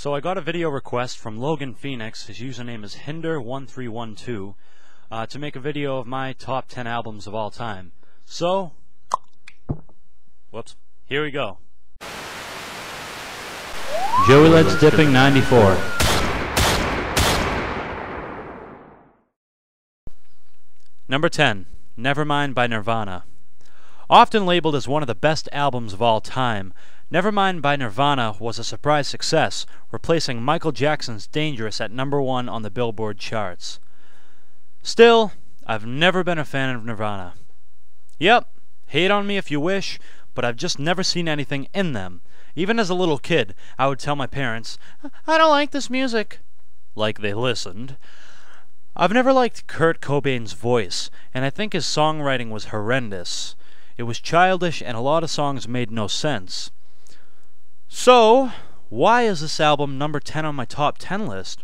So I got a video request from Logan Phoenix, his username is Hinder1312, to make a video of my top 10 albums of all time. So, here we go. Joey Let's Dipping 94. Number 10, Nevermind by Nirvana. Often labeled as one of the best albums of all time, Nevermind by Nirvana was a surprise success, replacing Michael Jackson's Dangerous at number 1 on the Billboard charts. Still, I've never been a fan of Nirvana. Yep, hate on me if you wish, but I've just never seen anything in them. Even as a little kid, I would tell my parents, "I don't like this music." Like they listened. I've never liked Kurt Cobain's voice, and I think his songwriting was horrendous. It was childish, and a lot of songs made no sense. So, why is this album number 10 on my top 10 list?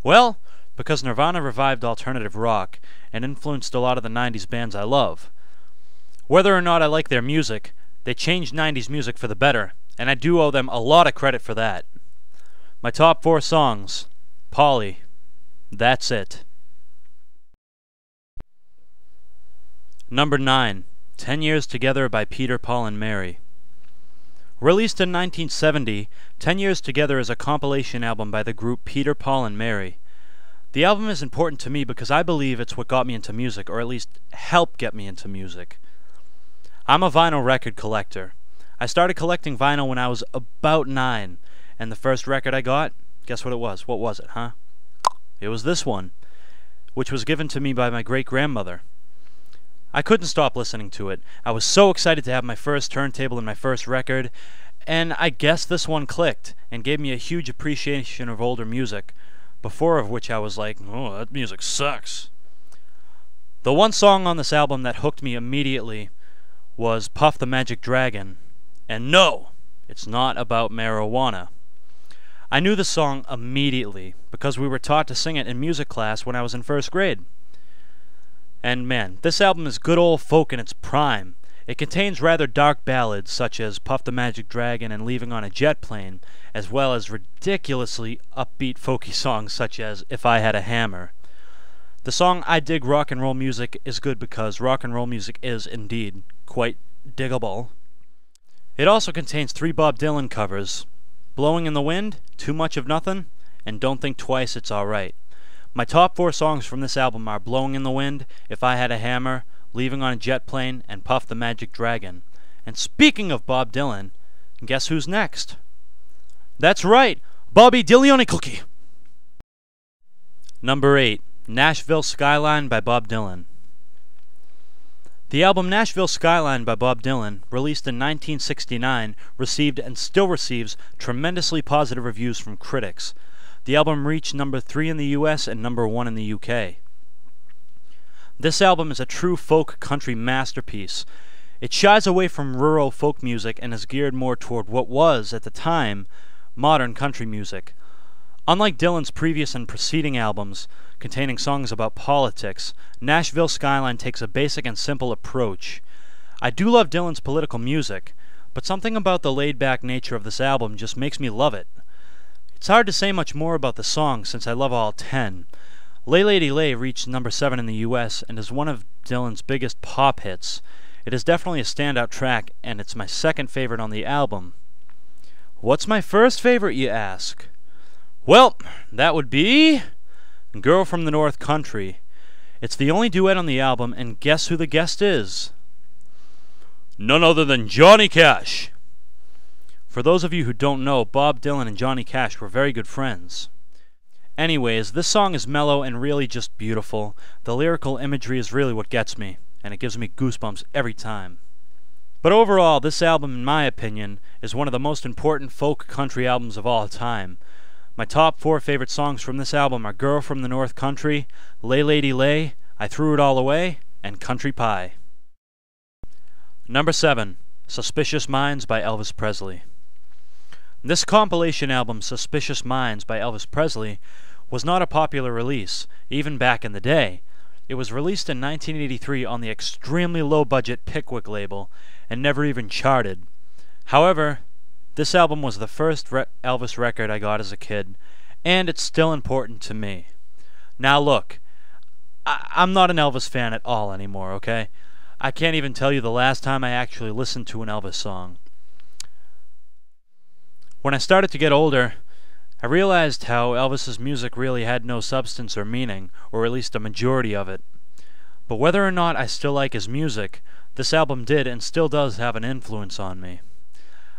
Well, because Nirvana revived alternative rock and influenced a lot of the 90s bands I love. Whether or not I like their music, they changed 90s music for the better, and I do owe them a lot of credit for that. My top 4 songs: Polly, That's It. Number 9, 10 Years Together by Peter, Paul and Mary. Released in 1970, 10 Years Together is a compilation album by the group Peter, Paul and Mary. The album is important to me because I believe it's what got me into music, or at least helped get me into music. I'm a vinyl record collector. I started collecting vinyl when I was about 9, and the first record I got, guess what it was? What was it, huh? It was this one, which was given to me by my great-grandmother. I couldn't stop listening to it. I was so excited to have my first turntable and my first record, and I guess this one clicked and gave me a huge appreciation of older music, before of which I was like, oh, that music sucks. The one song on this album that hooked me immediately was Puff the Magic Dragon, and no, it's not about marijuana. I knew the song immediately because we were taught to sing it in music class when I was in first grade. And man, this album is good old folk in its prime. It contains rather dark ballads such as Puff the Magic Dragon and Leaving on a Jet Plane, as well as ridiculously upbeat folky songs such as If I Had a Hammer. The song I Dig Rock and Roll Music is good because rock and roll music is, indeed, quite diggable. It also contains 3 Bob Dylan covers: Blowing in the Wind, Too Much of Nothing, and Don't Think Twice, It's Alright. My top 4 songs from this album are Blowing in the Wind, If I Had a Hammer, Leaving on a Jet Plane, and Puff the Magic Dragon. And speaking of Bob Dylan, guess who's next? That's right, Bobby Dillioni Cookie! Number 8, Nashville Skyline by Bob Dylan. The album Nashville Skyline by Bob Dylan, released in 1969, received and still receives tremendously positive reviews from critics. The album reached number 3 in the US and number 1 in the UK. This album is a true folk country masterpiece. It shies away from rural folk music and is geared more toward what was, at the time, modern country music. Unlike Dylan's previous and preceding albums, containing songs about politics, Nashville Skyline takes a basic and simple approach. I do love Dylan's political music, but something about the laid-back nature of this album just makes me love it. It's hard to say much more about the songs since I love all 10. Lay Lady Lay reached number 7 in the US and is one of Dylan's biggest pop hits. It is definitely a standout track, and it's my second favorite on the album. What's my first favorite, you ask? Well, that would be Girl from the North Country. It's the only duet on the album, and guess who the guest is? None other than Johnny Cash. For those of you who don't know, Bob Dylan and Johnny Cash were very good friends. Anyways, this song is mellow and really just beautiful. The lyrical imagery is really what gets me, and it gives me goosebumps every time. But overall, this album, in my opinion, is one of the most important folk country albums of all time. My top 4 favorite songs from this album are Girl from the North Country, Lay Lady Lay, I Threw It All Away, and Country Pie. Number 7, Suspicious Minds by Elvis Presley. This compilation album, Suspicious Minds by Elvis Presley, was not a popular release, even back in the day. It was released in 1983 on the extremely low-budget Pickwick label, and never even charted. However, This album was the first Elvis record I got as a kid, and it's still important to me. Now look, I'm not an Elvis fan at all anymore, okay? I can't even tell you the last time I actually listened to an Elvis song. When I started to get older, I realized how Elvis's music really had no substance or meaning, or at least a majority of it. But whether or not I still like his music, this album did and still does have an influence on me.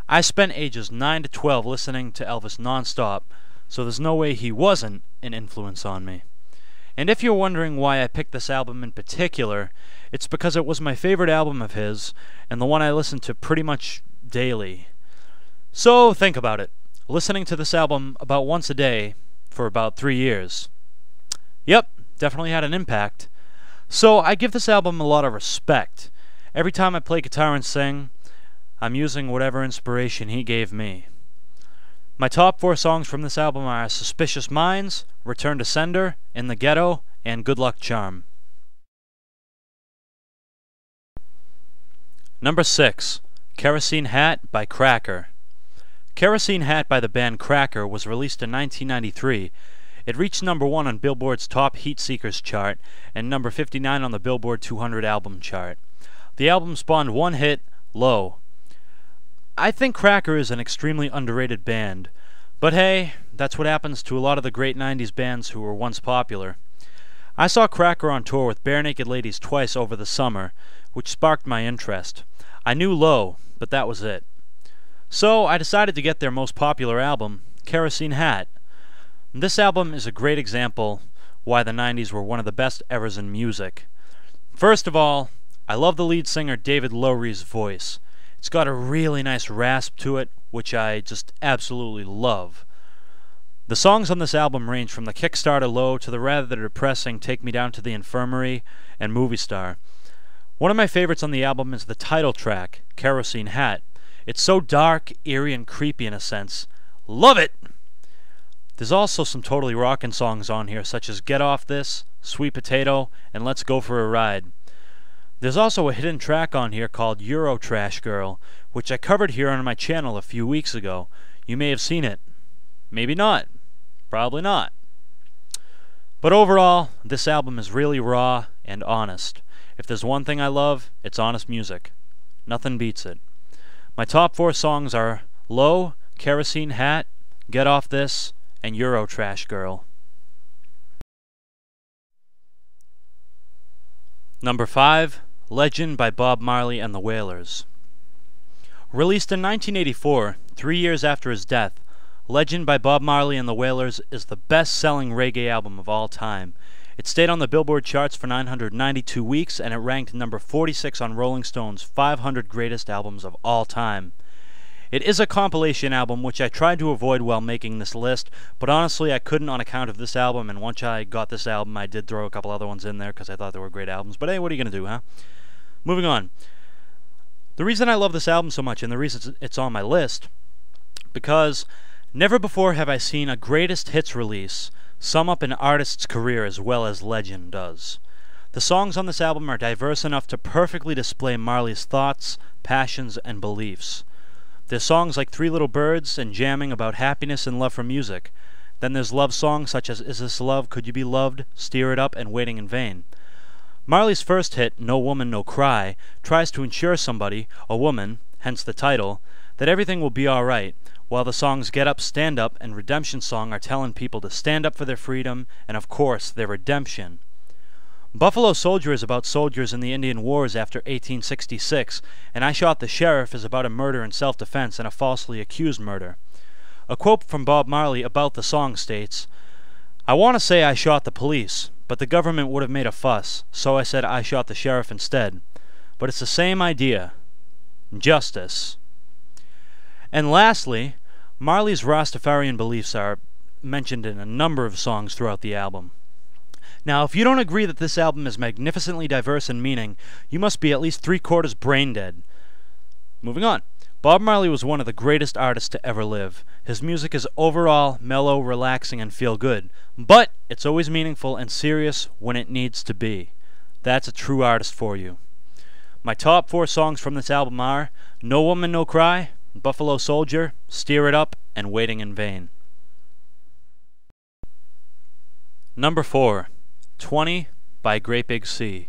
I spent ages 9 to 12 listening to Elvis non-stop, so there's no way he wasn't an influence on me. And if you're wondering why I picked this album in particular, it's because it was my favorite album of his, and the one I listened to pretty much daily. So think about it. Listening to this album about once a day for about 3 years. Yep, definitely had an impact. So I give this album a lot of respect. Every time I play guitar and sing, I'm using whatever inspiration he gave me. My top 4 songs from this album are Suspicious Minds, Return to Sender, In the Ghetto, and Good Luck Charm. Number 6. Kerosene Hat by Cracker. Kerosene Hat by the band Cracker was released in 1993. It reached number 1 on Billboard's Top Heat Seekers chart and number 59 on the Billboard 200 album chart. The album spawned one hit, Low. I think Cracker is an extremely underrated band, but hey, that's what happens to a lot of the great 90s bands who were once popular. I saw Cracker on tour with Bare Naked Ladies twice over the summer, which sparked my interest. I knew Low, but that was it. So I decided to get their most popular album, Kerosene Hat. This album is a great example why the 90s were one of the best eras in music. First of all, I love the lead singer David Lowry's voice. It's got a really nice rasp to it, which I just absolutely love. The songs on this album range from the Kickstarter Low to the rather depressing Take Me Down to the Infirmary and Movie Star. One of my favorites on the album is the title track, Kerosene Hat. It's so dark, eerie, and creepy in a sense. Love it! There's also some totally rockin' songs on here, such as Get Off This, Sweet Potato, and Let's Go for a Ride. There's also a hidden track on here called Euro Trash Girl, which I covered here on my channel a few weeks ago. You may have seen it. Maybe not. Probably not. But overall, this album is really raw and honest. If there's one thing I love, it's honest music. Nothing beats it. My top 4 songs are Low, Kerosene Hat, Get Off This, and Euro Trash Girl. Number 5. Legend by Bob Marley and the Wailers. Released in 1984, 3 years after his death, Legend by Bob Marley and the Wailers is the best-selling reggae album of all time. It stayed on the Billboard charts for 992 weeks, and it ranked number 46 on Rolling Stone's 500 Greatest Albums of All Time. It is a compilation album, which I tried to avoid while making this list, but honestly I couldn't on account of this album, and once I got this album I did throw a couple other ones in there because I thought they were great albums. But hey, what are you going to do, huh? Moving on. The reason I love this album so much, and the reason it's on my list, because never before have I seen a greatest hits release sum up an artist's career as well as Legend does. The songs on this album are diverse enough to perfectly display Marley's thoughts, passions, and beliefs. There's songs like Three Little Birds and Jamming about happiness and love for music. Then there's love songs such as Is This Love, Could You Be Loved, Steer It Up, and Waiting in Vain. Marley's first hit, No Woman, No Cry, tries to ensure somebody, a woman, hence the title, that everything will be alright, while the songs Get Up, Stand Up, and Redemption Song are telling people to stand up for their freedom and, of course, their redemption. Buffalo Soldier is about soldiers in the Indian Wars after 1866, and I Shot the Sheriff is about a murder in self-defense and a falsely accused murder. A quote from Bob Marley about the song states, "I want to say I shot the police, but the government would have made a fuss, so I said I shot the sheriff instead. But it's the same idea. Justice." And lastly, Marley's Rastafarian beliefs are mentioned in a number of songs throughout the album. Now, if you don't agree that this album is magnificently diverse in meaning, you must be at least 3/4 brain dead. Moving on. Bob Marley was one of the greatest artists to ever live. His music is overall mellow, relaxing, and feel good, but it's always meaningful and serious when it needs to be. That's a true artist for you. My top 4 songs from this album are No Woman, No Cry Buffalo Soldier, Steer It Up, and Waiting in Vain. Number 4, 20 by Great Big Sea.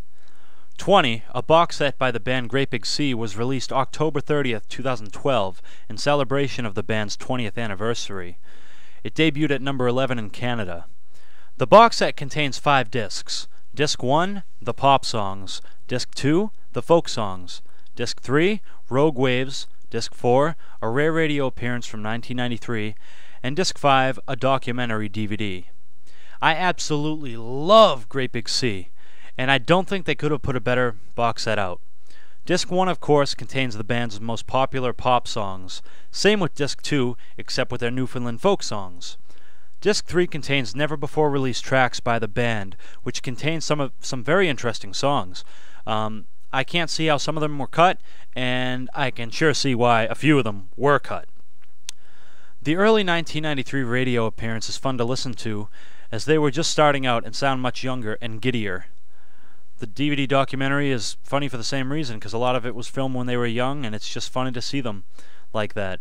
20, a box set by the band Great Big Sea, was released October 30th, 2012 in celebration of the band's 20th anniversary. It debuted at number 11 in Canada. The box set contains 5 discs. Disc 1, the pop songs. Disc 2, the folk songs. Disc 3, Rogue Waves. Disc 4, a rare radio appearance from 1993. And Disc 5, a documentary DVD. I absolutely love Great Big Sea, and I don't think they could have put a better box set out. Disc 1, of course, contains the band's most popular pop songs. Same with Disc 2, except with their Newfoundland folk songs. Disc 3 contains never-before-released tracks by the band, which contains some very interesting songs. I can't see how some of them were cut, and I can sure see why a few of them were cut. The early 1993 radio appearance is fun to listen to, as they were just starting out and sound much younger and giddier. The DVD documentary is funny for the same reason, because a lot of it was filmed when they were young, and it's just funny to see them like that.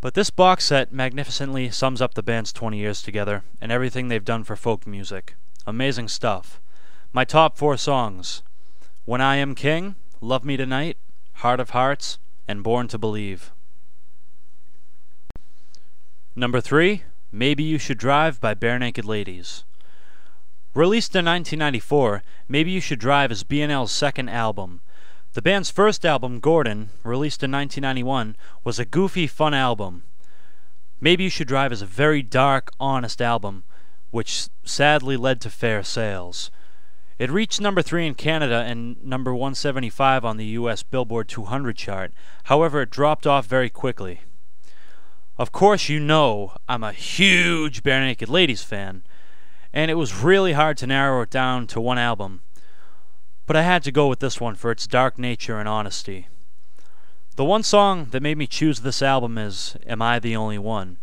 But this box set magnificently sums up the band's 20 years together, and everything they've done for folk music. Amazing stuff. My top 4 songs: When I Am King, Love Me Tonight, Heart of Hearts, and Born to Believe. Number 3, Maybe You Should Drive by Bare Naked Ladies. Released in 1994, Maybe You Should Drive is B&L's second album. The band's first album, Gordon, released in 1991, was a goofy, fun album. Maybe You Should Drive is a very dark, honest album, which sadly led to fair sales. It reached number 3 in Canada and number 175 on the US Billboard 200 chart. However, it dropped off very quickly. Of course, you know I'm a huge Bare Naked Ladies fan, and it was really hard to narrow it down to one album. But I had to go with this one for its dark nature and honesty. The one song that made me choose this album is Am I the Only One?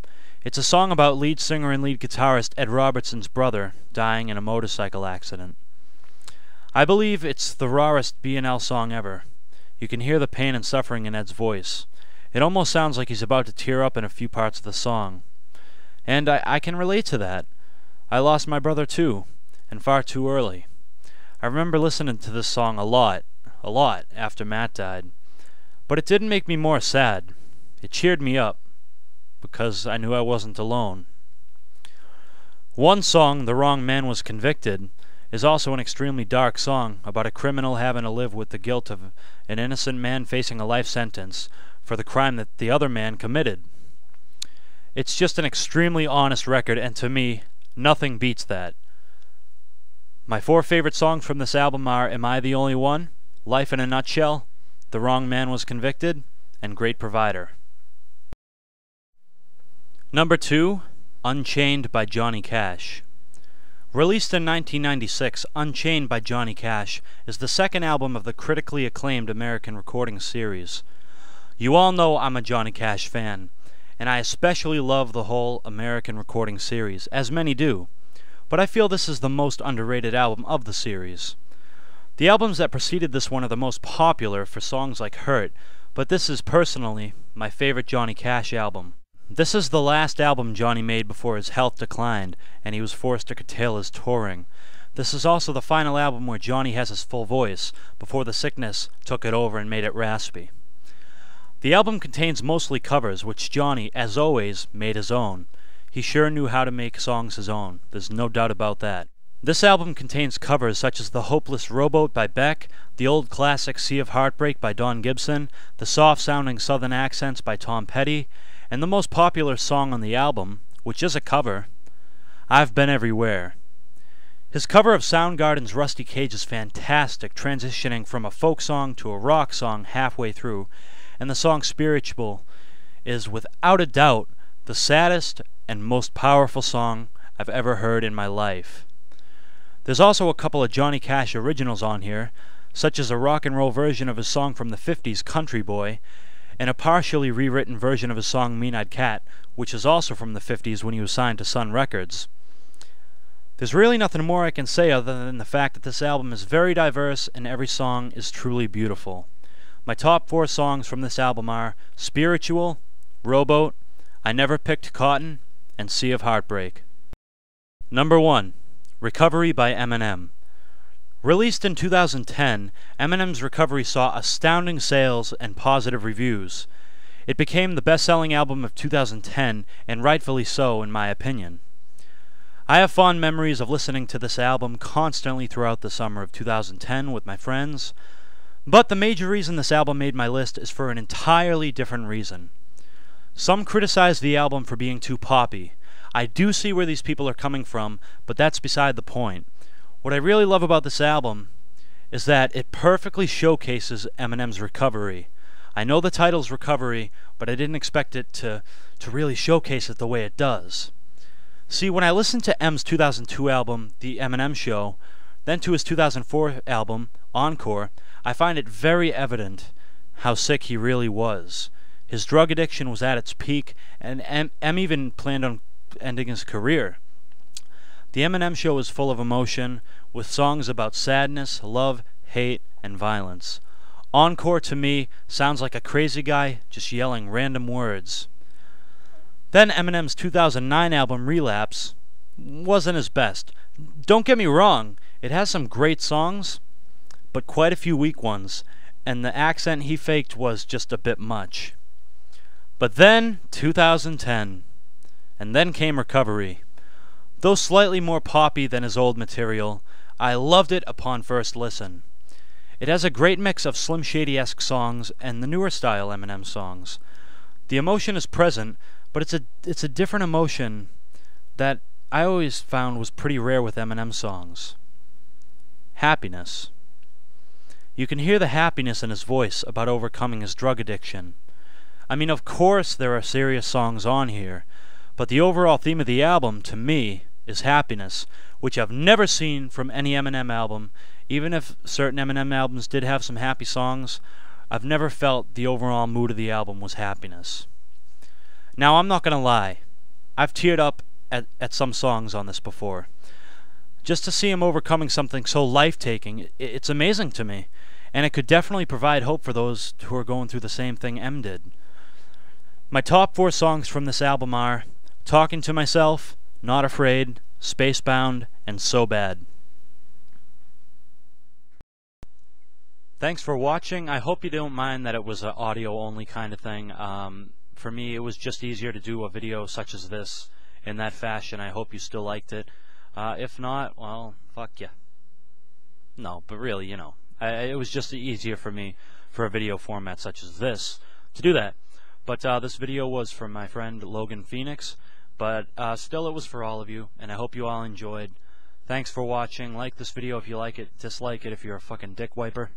It's a song about lead singer and lead guitarist Ed Robertson's brother dying in a motorcycle accident. I believe it's the rawest B&L song ever. You can hear the pain and suffering in Ed's voice. It almost sounds like he's about to tear up in a few parts of the song. And I can relate to that. I lost my brother too, and far too early. I remember listening to this song a lot after Matt died. But it didn't make me more sad. It cheered me up, because I knew I wasn't alone. One song, The Wrong Man Was Convicted, is also an extremely dark song about a criminal having to live with the guilt of an innocent man facing a life sentence for the crime that the other man committed. It's just an extremely honest record, and to me, nothing beats that. My 4 favorite songs from this album are Am I the Only One?, Life in a Nutshell, The Wrong Man Was Convicted, and Great Provider. Number 2, Unchained by Johnny Cash. Released in 1996, Unchained by Johnny Cash is the second album of the critically acclaimed American Recording series. You all know I'm a Johnny Cash fan, and I especially love the whole American Recording series, as many do, but I feel this is the most underrated album of the series. The albums that preceded this one are the most popular for songs like Hurt, but this is personally my favorite Johnny Cash album. This is the last album Johnny made before his health declined and he was forced to curtail his touring. This is also the final album where Johnny has his full voice, before the sickness took it over and made it raspy. The album contains mostly covers, which Johnny, as always, made his own. He sure knew how to make songs his own, there's no doubt about that. This album contains covers such as The Hopeless Rowboat by Beck, the old classic Sea of Heartbreak by Don Gibson, the soft-sounding Southern Accents by Tom Petty, and the most popular song on the album, which is a cover, I've Been Everywhere. His cover of Soundgarden's Rusty Cage is fantastic, transitioning from a folk song to a rock song halfway through, and the song Spiritual is without a doubt the saddest and most powerful song I've ever heard in my life. There's also a couple of Johnny Cash originals on here, such as a rock and roll version of his song from the 50s, Country Boy, and a partially rewritten version of his song Mean-Eyed Cat, which is also from the 50s when he was signed to Sun Records. There's really nothing more I can say other than the fact that this album is very diverse and every song is truly beautiful. My top 4 songs from this album are Spiritual, Rowboat, I Never Picked Cotton, and Sea of Heartbreak. Number 1. Recovery by Eminem. Released in 2010, Eminem's Recovery saw astounding sales and positive reviews. It became the best-selling album of 2010, and rightfully so, in my opinion. I have fond memories of listening to this album constantly throughout the summer of 2010 with my friends, but the major reason this album made my list is for an entirely different reason. Some criticize the album for being too poppy. I do see where these people are coming from, but that's beside the point. What I really love about this album is that it perfectly showcases Eminem's recovery. I know the title's Recovery, but I didn't expect it to really showcase it the way it does. See, when I listened to M's 2002 album, The Eminem Show, then to his 2004 album, Encore, I find it very evident how sick he really was. His drug addiction was at its peak, and M even planned on ending his career. The Eminem Show is full of emotion, with songs about sadness, love, hate, and violence. Encore, to me, sounds like a crazy guy just yelling random words. Then Eminem's 2009 album, Relapse, wasn't his best. Don't get me wrong, it has some great songs, but quite a few weak ones, and the accent he faked was just a bit much. But then, 2010, and then came Recovery. Though slightly more poppy than his old material, I loved it upon first listen. It has a great mix of Slim Shady-esque songs and the newer style Eminem songs. The emotion is present, but it's a different emotion that I always found was pretty rare with Eminem songs. Happiness. You can hear the happiness in his voice about overcoming his drug addiction. I mean, of course there are serious songs on here, but the overall theme of the album, to me, is happiness, which I've never seen from any Eminem album. Even if certain Eminem albums did have some happy songs, I've never felt the overall mood of the album was happiness. Now, I'm not gonna lie, I've teared up at some songs on this before. Just to see him overcoming something so life-taking, it's amazing to me, and it could definitely provide hope for those who are going through the same thing M did. My top 4 songs from this album are Talking to Myself, Not Afraid, Spacebound, and So Bad. Thanks for watching. I hope you don't mind that it was an audio-only kind of thing. For me, it was just easier to do a video such as this in that fashion. I hope you still liked it. If not, well, fuck ya. No, but really, you know, it was just easier for me for a video format such as this to do that. But this video was from my friend Logan Phoenix, but still it was for all of you, and I hope you all enjoyed. Thanks for watching. Like this video if you like it, dislike it if you're a fucking dick wiper,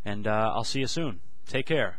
and I'll see you soon. Take care.